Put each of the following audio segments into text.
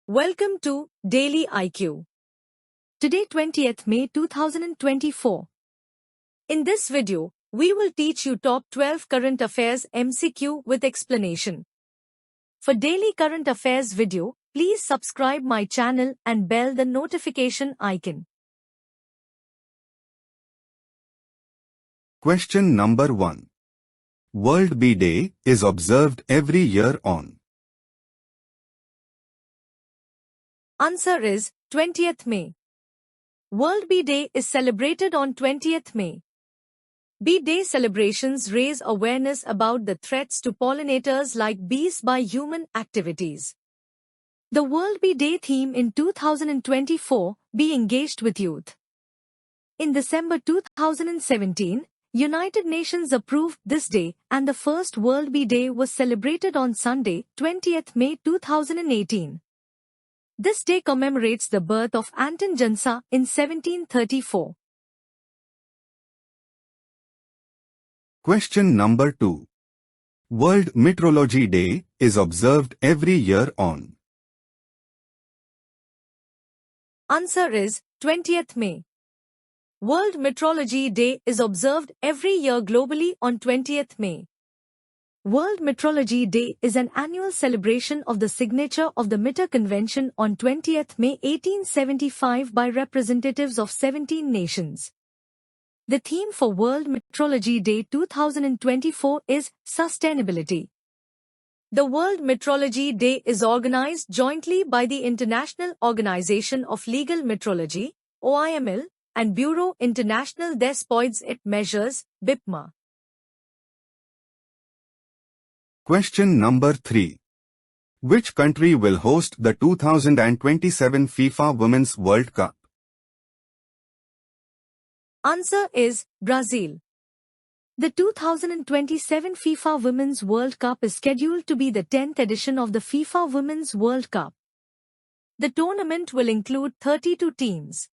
Welcome to Daily IQ. Today 20th May 2024. In this video, we will teach you top 12 current affairs MCQ with explanation. For daily current affairs video, please subscribe my channel and bell the notification icon. Question number 1. World Bee Day is observed every year on. Answer is 20th May. World Bee Day is celebrated on 20th May. Bee Day celebrations raise awareness about the threats to pollinators like bees by human activities. The World Bee Day theme in 2024, Be Engaged with Youth. In December 2017, United Nations approved this day and the first World Bee Day was celebrated on Sunday, 20th May 2018. This day commemorates the birth of Anton Jansa in 1734. Question number 2. World Meteorology Day is observed every year on. Answer is 20th May. World Meteorology Day is observed every year globally on 20th May. World Meteorology Day is an annual celebration of the signature of the Meteor Convention on 20th May 1875 by representatives of 17 nations. The theme for World Meteorology Day 2024 is Sustainability. The World Meteorology Day is organized jointly by the International Organization of Legal Metrology, OIML, and Bureau International des Poids et Mesures, BIPMA. Question number 3. Which country will host the 2027 FIFA Women's World Cup? Answer is Brazil. The 2027 FIFA Women's World Cup is scheduled to be the 10th edition of the FIFA Women's World Cup. The tournament will include 32 teams.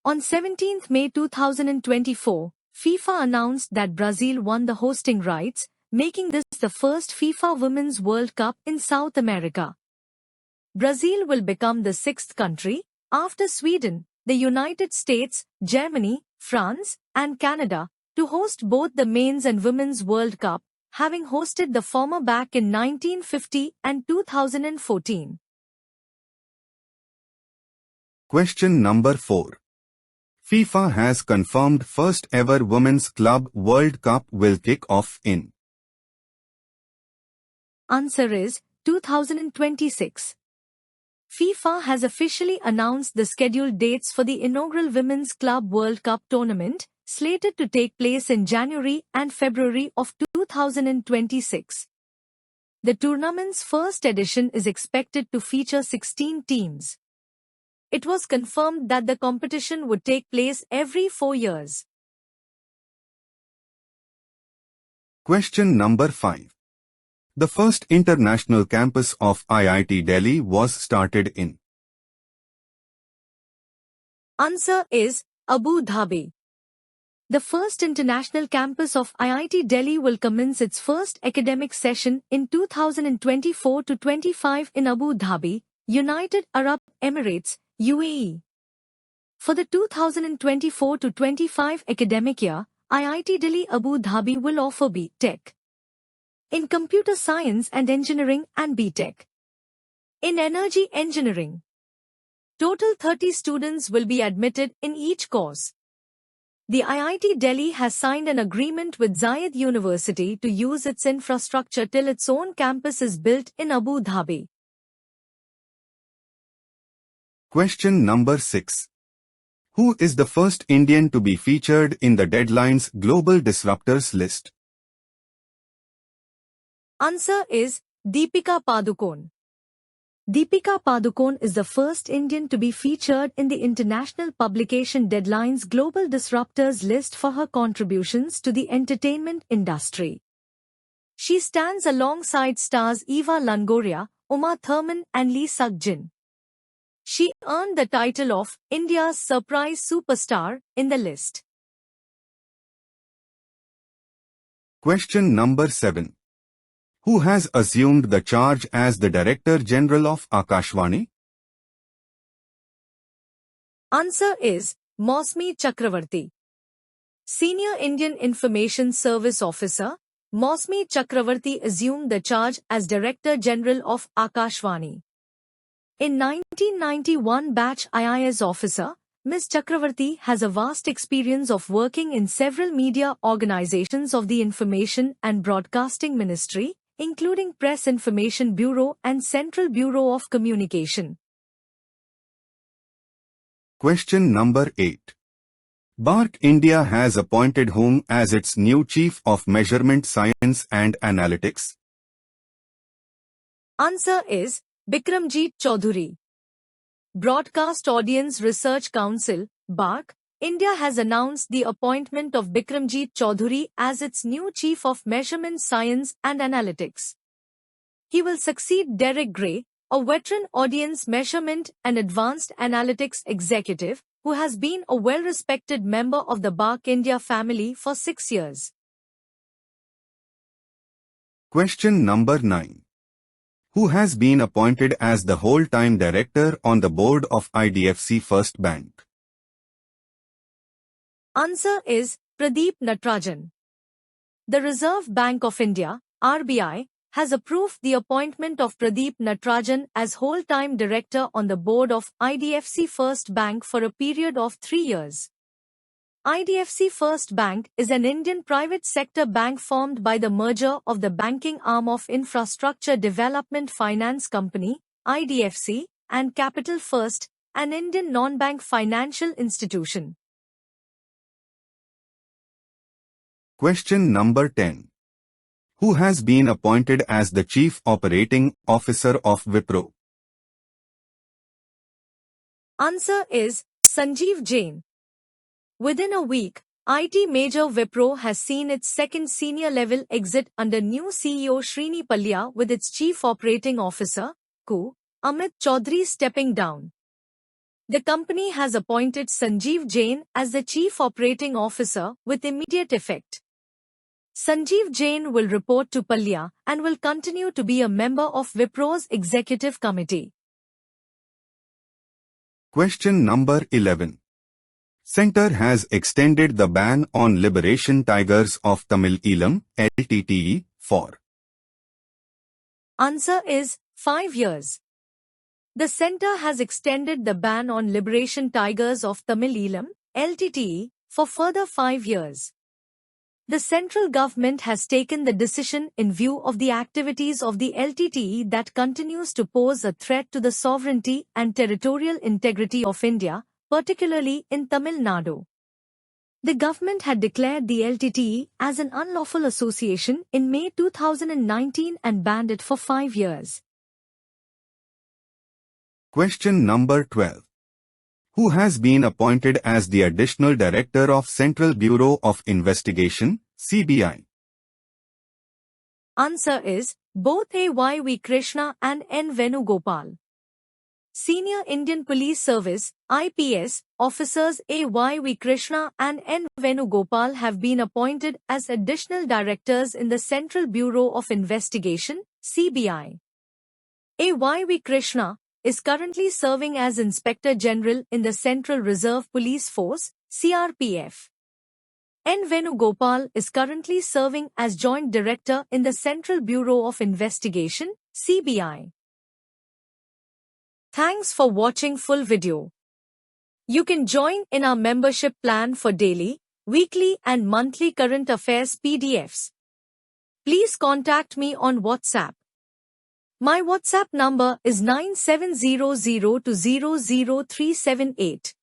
On 17th May 2024, FIFA announced that Brazil won the hosting rights, making this the first FIFA Women's World Cup in South America. Brazil will become the sixth country, after Sweden, the United States, Germany, France, and Canada, to host both the Men's and Women's World Cup, having hosted the former back in 1950 and 2014. Question number 4. FIFA has confirmed first ever Women's Club World Cup will kick off in. Answer is 2026. FIFA has officially announced the scheduled dates for the inaugural Women's Club World Cup tournament, slated to take place in January and February of 2026. The tournament's first edition is expected to feature 16 teams. It was confirmed that the competition would take place every 4 years. Question number 5. The first international campus of IIT Delhi was started in. Answer is Abu Dhabi. The first international campus of IIT Delhi will commence its first academic session in 2024-25 in Abu Dhabi, United Arab Emirates, UAE. For the 2024-25 academic year, IIT Delhi Abu Dhabi will offer B.Tech in Computer Science and Engineering and B.Tech in Energy Engineering. Total 30 students will be admitted in each course. The IIT Delhi has signed an agreement with Zayed University to use its infrastructure till its own campus is built in Abu Dhabi. Question number 6. Who is the first Indian to be featured in the Deadline's Global Disruptors list? Answer is Deepika Padukone. Deepika Padukone is the first Indian to be featured in the international publication Deadline's Global Disruptors list for her contributions to the entertainment industry. She stands alongside stars Eva Longoria, Uma Thurman and Lee Suk-jin. She earned the title of India's Surprise Superstar in the list. Question number 7. Who has assumed the charge as the Director General of Akashvani? Answer is Mausmi Chakravarti. Senior Indian Information Service Officer, Mausmi Chakravarti assumed the charge as Director General of Akashvani. In 1991 batch IIS officer, Ms. Chakravarti has a vast experience of working in several media organizations of the Information and Broadcasting Ministry, including Press Information Bureau and Central Bureau of Communication. Question number 8. BARC India has appointed whom as its new Chief of Measurement Science and Analytics? Answer is Bikramjeet Chaudhary. Broadcast Audience Research Council, BARC, India has announced the appointment of Bikramjeet Chaudhary as its new Chief of Measurement Science and Analytics. He will succeed Derek Gray, a veteran audience measurement and advanced analytics executive, who has been a well-respected member of the BARC India family for 6 years. Question number 9. Who has been appointed as the whole-time director on the board of IDFC First Bank? Answer is Pradeep Natarajan. The Reserve Bank of India, RBI, has approved the appointment of Pradeep Natarajan as whole-time director on the board of IDFC First Bank for a period of 3 years. IDFC First Bank is an Indian private sector bank formed by the merger of the banking arm of Infrastructure Development Finance Company, IDFC, and Capital First, an Indian non-bank financial institution. Question number 10. Who has been appointed as the Chief Operating Officer of Wipro? Answer is Sanjeev Jain. Within a week, IT major Wipro has seen its second senior level exit under new CEO Srini Pallia, with its Chief Operating Officer, CO, Amit Chaudhary, stepping down. The company has appointed Sanjeev Jain as the Chief Operating Officer with immediate effect. Sanjeev Jain will report to Pallia and will continue to be a member of Wipro's executive committee. Question number 11. Centre has extended the ban on Liberation Tigers of Tamil Eelam, LTTE, for. Answer is 5 years. The centre has extended the ban on Liberation Tigers of Tamil Eelam, LTTE, for further 5 years. The central government has taken the decision in view of the activities of the LTTE that continues to pose a threat to the sovereignty and territorial integrity of India, particularly in Tamil Nadu. The government had declared the LTTE as an unlawful association in May 2019 and banned it for 5 years. Question number 12. Who has been appointed as the Additional Director of Central Bureau of Investigation, CBI? Answer is both A.Y.V. Krishna and N. Venugopal. Senior Indian Police Service, IPS, officers A.Y.V. Krishna and N. Venugopal have been appointed as additional directors in the Central Bureau of Investigation, CBI. A.Y.V. Krishna is currently serving as Inspector General in the Central Reserve Police Force, CRPF. N. Venugopal is currently serving as Joint Director in the Central Bureau of Investigation, CBI. Thanks for watching full video. You can join in our membership plan for daily, weekly and monthly current affairs PDFs. Please contact me on WhatsApp. My WhatsApp number is 9700200378.